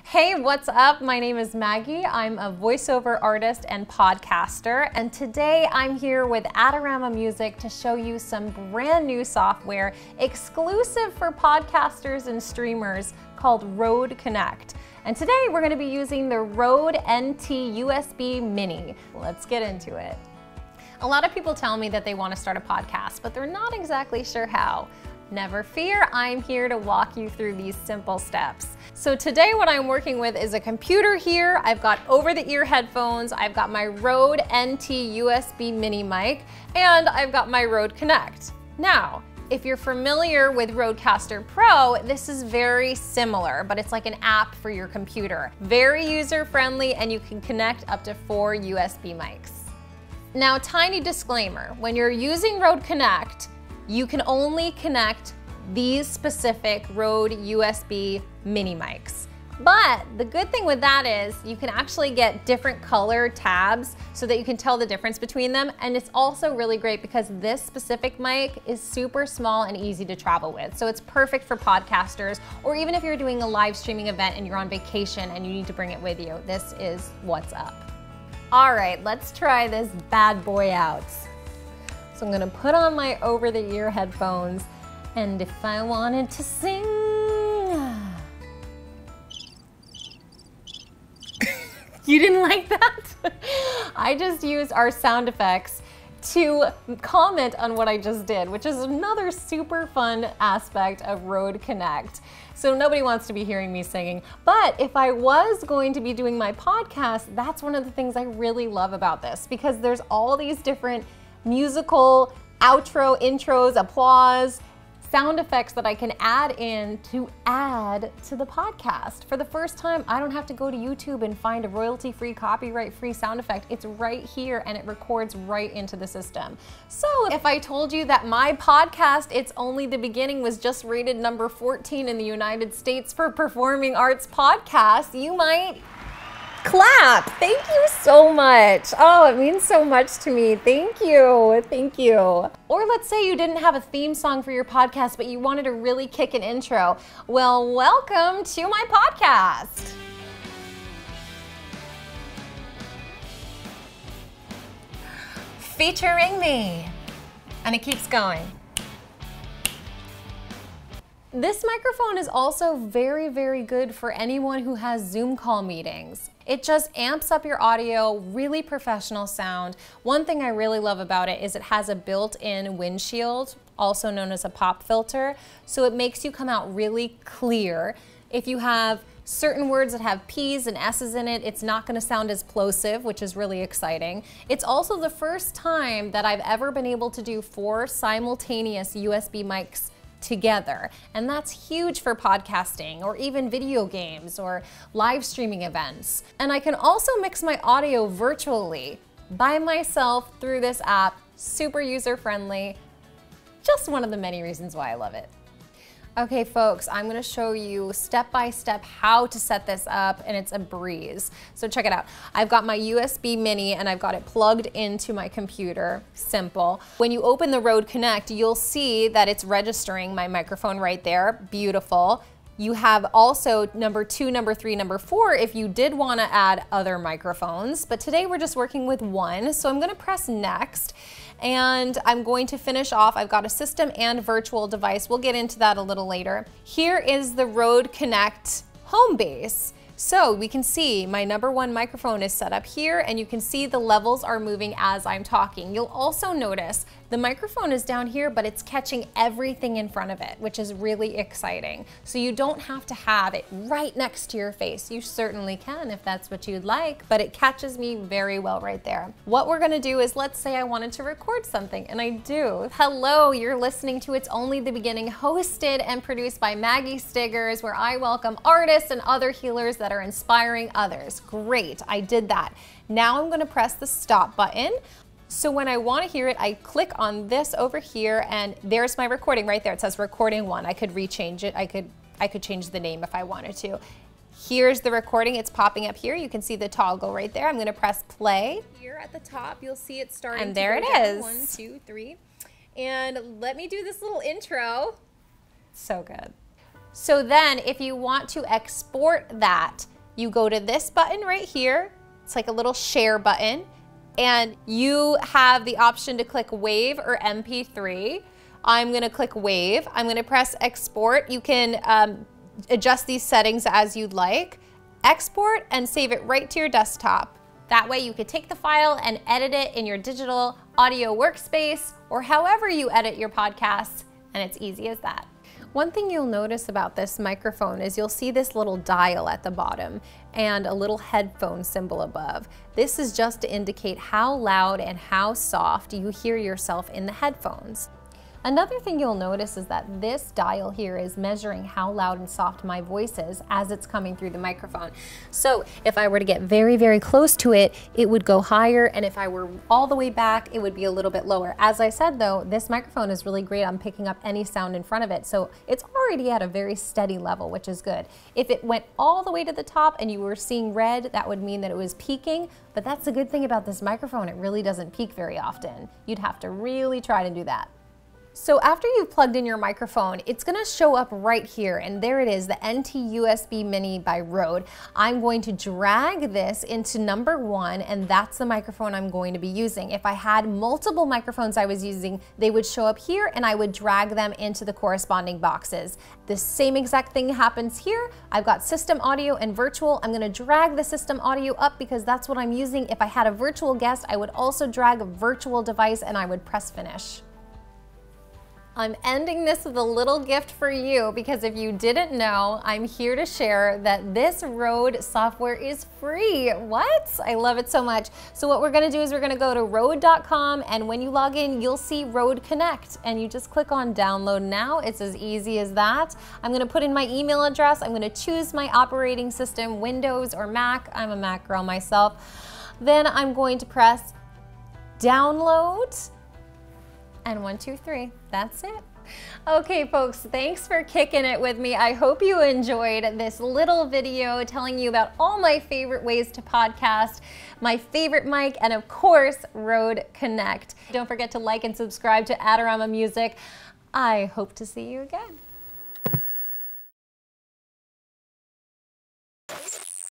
Hey, what's up? My name is Maggie. I'm a voiceover artist and podcaster, and today I'm here with Adorama Music to show you some brand new software exclusive for podcasters and streamers called Rode Connect. And today we're going to be using the Rode NT USB Mini. Let's get into it. A lot of people tell me that they want to start a podcast, but they're not exactly sure how. Never fear, I'm here to walk you through these simple steps. So today what I'm working with is a computer here. I've got over-the-ear headphones, I've got my Rode NT USB mini mic, and I've got my Rode Connect. Now, if you're familiar with Rodecaster Pro, this is very similar, but it's like an app for your computer. Very user-friendly, and you can connect up to 4 USB mics. Now, tiny disclaimer, when you're using Rode Connect, you can only connect these specific Rode USB mini mics. But the good thing with that is you can actually get different color tabs so that you can tell the difference between them. And it's also really great because this specific mic is super small and easy to travel with. So it's perfect for podcasters, or even if you're doing a live streaming event and you're on vacation and you need to bring it with you. This is what's up. All right, let's try this bad boy out. So I'm gonna put on my over-the-ear headphones, and if I wanted to sing, you didn't like that? I just used our sound effects to comment on what I just did, which is another super fun aspect of Rode Connect. So nobody wants to be hearing me singing, but if I was going to be doing my podcast, that's one of the things I really love about this, because there's all these different musical outro, intros, applause, sound effects that I can add in to add to the podcast. For the first time, I don't have to go to YouTube and find a royalty-free, copyright-free sound effect. It's right here and it records right into the system. So if I told you that my podcast, It's Only the Beginning, was just rated number 14 in the United States for performing arts podcasts, you might clap. Thank you so much. Oh, it means so much to me. Thank you. Thank you. Or let's say you didn't have a theme song for your podcast, but you wanted to really kick an intro. Well, welcome to my podcast. Featuring me. And it keeps going. This microphone is also very, very good for anyone who has Zoom call meetings. It just amps up your audio, really professional sound. One thing I really love about it is it has a built-in windshield, also known as a pop filter, so it makes you come out really clear. If you have certain words that have P's and S's in it, it's not gonna sound as plosive, which is really exciting. It's also the first time that I've ever been able to do 4 simultaneous USB mics together. And that's huge for podcasting or even video games or live streaming events. And I can also mix my audio virtually by myself through this app, super user-friendly. Just one of the many reasons why I love it. Okay folks, I'm gonna show you step-by-step how to set this up, and it's a breeze. So check it out. I've got my USB mini and I've got it plugged into my computer. Simple. When you open the Rode Connect, you'll see that it's registering my microphone right there. Beautiful. You have also number 2, number 3, number 4 if you did want to add other microphones, but today we're just working with 1. So I'm going to press next and I'm going to finish off. I've got a system and virtual device. We'll get into that a little later. Here is the Rode Connect home base. So we can see my number 1 microphone is set up here, and you can see the levels are moving as I'm talking. You'll also notice the microphone is down here, but it's catching everything in front of it, which is really exciting. So you don't have to have it right next to your face. You certainly can if that's what you'd like, but it catches me very well right there. What we're gonna do is, let's say I wanted to record something, and I do. Hello, you're listening to It's Only the Beginning, hosted and produced by Maggie Stiggers, where I welcome artists and other healers that are inspiring others. Great, I did that. Now I'm gonna press the stop button. So when I want to hear it, I click on this over here, and there's my recording right there. It says recording 1. I could rechange it. I could change the name if I wanted to. Here's the recording. It's popping up here. You can see the toggle right there. I'm going to press play. Here at the top, you'll see it starting. And there it is. 1, 2, 3. And let me do this little intro. So good. So then if you want to export that you go to this button right here. It's like a little share button, and you have the option to click WAV or MP3. I'm gonna click WAV. I'm gonna press export. You can adjust these settings as you'd like. Export and save it right to your desktop. That way you could take the file and edit it in your digital audio workspace or however you edit your podcasts, and it's easy as that. One thing you'll notice about this microphone is you'll see this little dial at the bottom and a little headphone symbol above. This is just to indicate how loud and how soft you hear yourself in the headphones. Another thing you'll notice is that this dial here is measuring how loud and soft my voice is as it's coming through the microphone. So if I were to get very, very close to it, it would go higher, and if I were all the way back, it would be a little bit lower. As I said though, this microphone is really great on picking up any sound in front of it, so it's already at a very steady level, which is good. If it went all the way to the top and you were seeing red, that would mean that it was peaking, but that's the good thing about this microphone, it really doesn't peak very often. You'd have to really try to do that. So after you've plugged in your microphone, it's gonna show up right here, and there it is, the NT USB Mini by Rode. I'm going to drag this into number 1, and that's the microphone I'm going to be using. If I had multiple microphones I was using, they would show up here, and I would drag them into the corresponding boxes. The same exact thing happens here. I've got system audio and virtual. I'm gonna drag the system audio up because that's what I'm using. If I had a virtual guest, I would also drag a virtual device and I would press finish. I'm ending this with a little gift for you because if you didn't know, I'm here to share that this Rode software is free. What? I love it so much. So what we're gonna do is we're gonna go to Rode.com, and when you log in, you'll see Rode Connect, and you just click on download now. It's as easy as that. I'm gonna put in my email address. I'm gonna choose my operating system, Windows or Mac. I'm a Mac girl myself. Then I'm going to press download. And 1, 2, 3, that's it. Okay folks, thanks for kicking it with me. I hope you enjoyed this little video telling you about all my favorite ways to podcast, my favorite mic, and of course, Rode Connect. Don't forget to like and subscribe to Adorama Music. I hope to see you again.